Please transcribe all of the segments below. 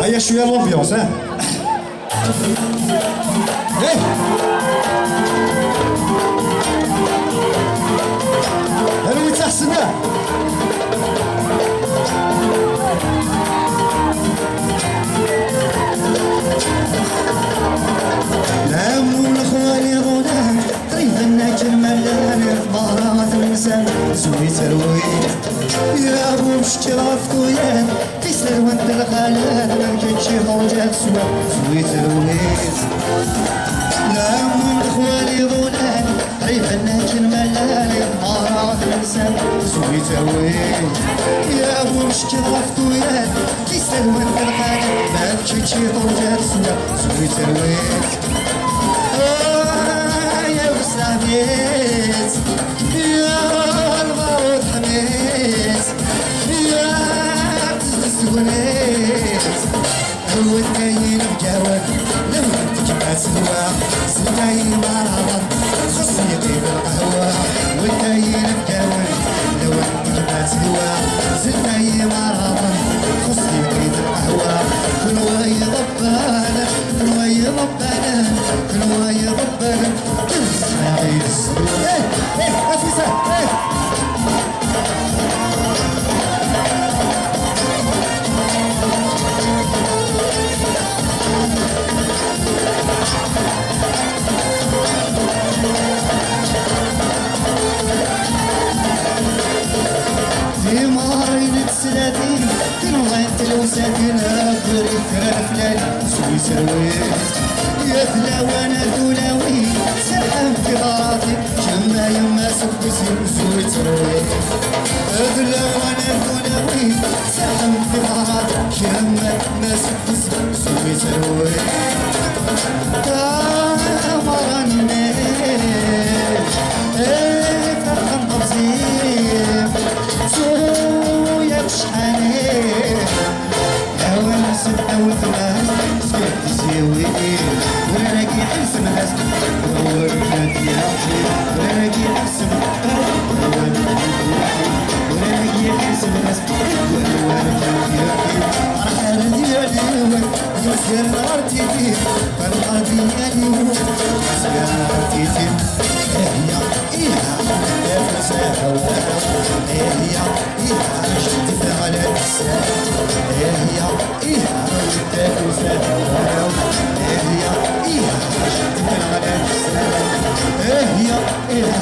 هيا شويه لومبيونس ها ايه هلو تحسنا نامو الخوالي غنان قريبا ناكل ملان بارات النسان زوي ترويت يا ابو مشكل عفطويان تسلر وانت الغلال ما كانش خوجات سوا زوي ترويت نامو الخوالي غنان قريبا ناكل ملان بارات النسان زوي ترويت يا ابو مشكل عفطويان تسلر وانت الغلال ما كانش خوجات سوا زوي ترويت يا وساميت يا الغرض حميت يا تسونيت هو الكاين بجواب لو تجمع سوا سناي مرض خصني طيب القهوة والكاين بجواب لو تجمع سوا سناي مرض خصني طيب القهوة كل يضبان كل يضبان كل يضبان اسمعي السلوك ايه افيسا ايه في مارين تسلاتين كنوين تلوساتين أبري فرفلان سوي سرويت يا فلاوانا دولاوي سرحان في غاراتي شما يما سبسي سوي سرويت فلاوانا دولاوي سرحان في غاراتي شما يما سبسي سوي سرويت تامران الناس ايه فرحان قبزيم سويا بشحانين هوا نسبة وثمان سكت تسيوي ولا لاقي حس الناس هو الرجال يعطي ولا لاقي حس ولا لاقي حس الناس هو الرجال يعطي راح رديالي يسير نارتيتي فالقاضي يالي يسير نارتيتي هي إيها نفسها هي إيها شدت على نفسها هي إيها تاكل سهوة هي إيها شدت على نفسها هي إيها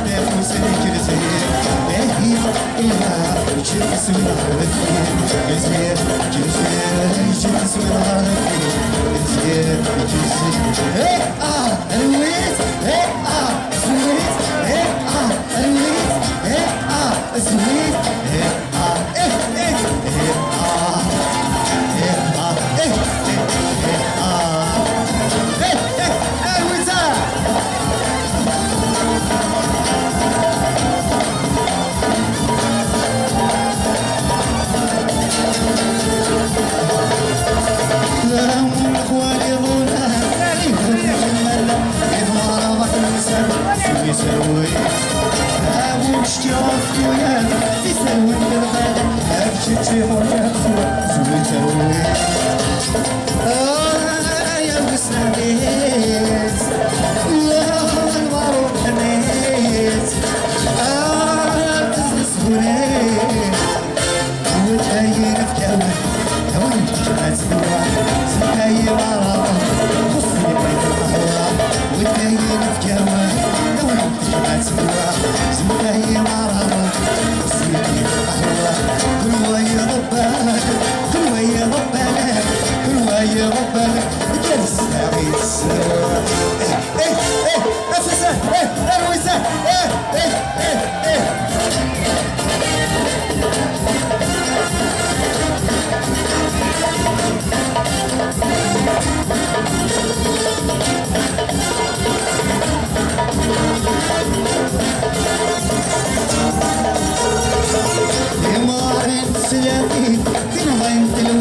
تاكل سنكر زين هي إيها شد اسم العرفين يزير جزير شد اسم العرفين يزير جزير هيك الويت هيك سويت هيك الويت هيك سويت هيك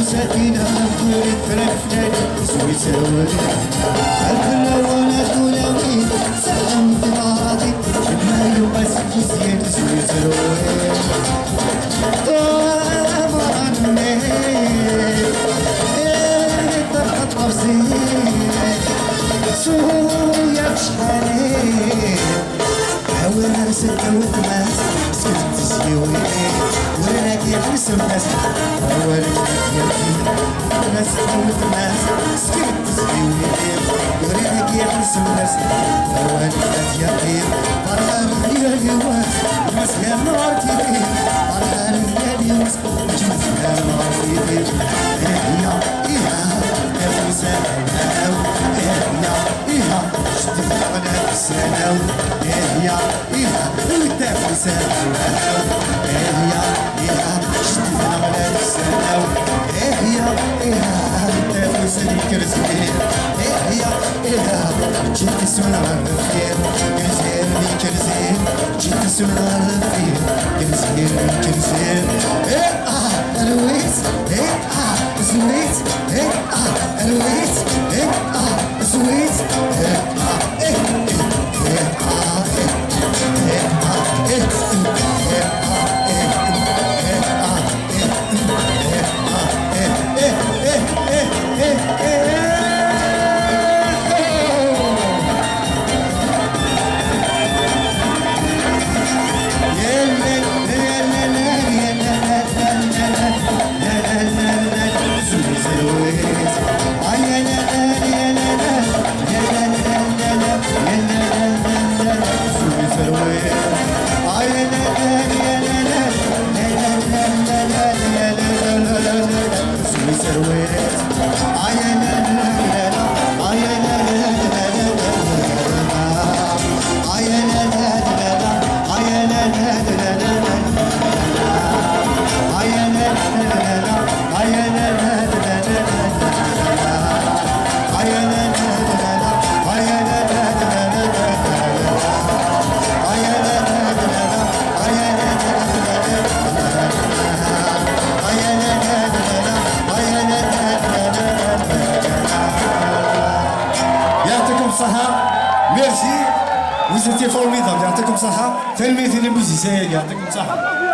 سكينة طولي فرفلة سوي سوي الكل وانا طولوي سلام دماغي ما يبس يزيد سوي سوي طبعا نهار ستة وثمان سكت تسيوي ولا كيف الناس أول نهار ستة وثمان سكت تسيوي ولا كيف الناس أول نهار فرحان يا اليواس مسيا نار كبير فرحان يا اليواس مسيا نار كبير يا يا سلام يا شتي على السلام يا ودافع سلام يا شتي على السلام يا ودافع سلام كرزين يا جيت سمع الخير كرزين كرزين جيت سمع الخير كرزين كرزين الويت سويت الويت سويت Merci, vous étiez formidables, يعطيكم صحة. تلميذي الموسيقى يعطيكم صحة.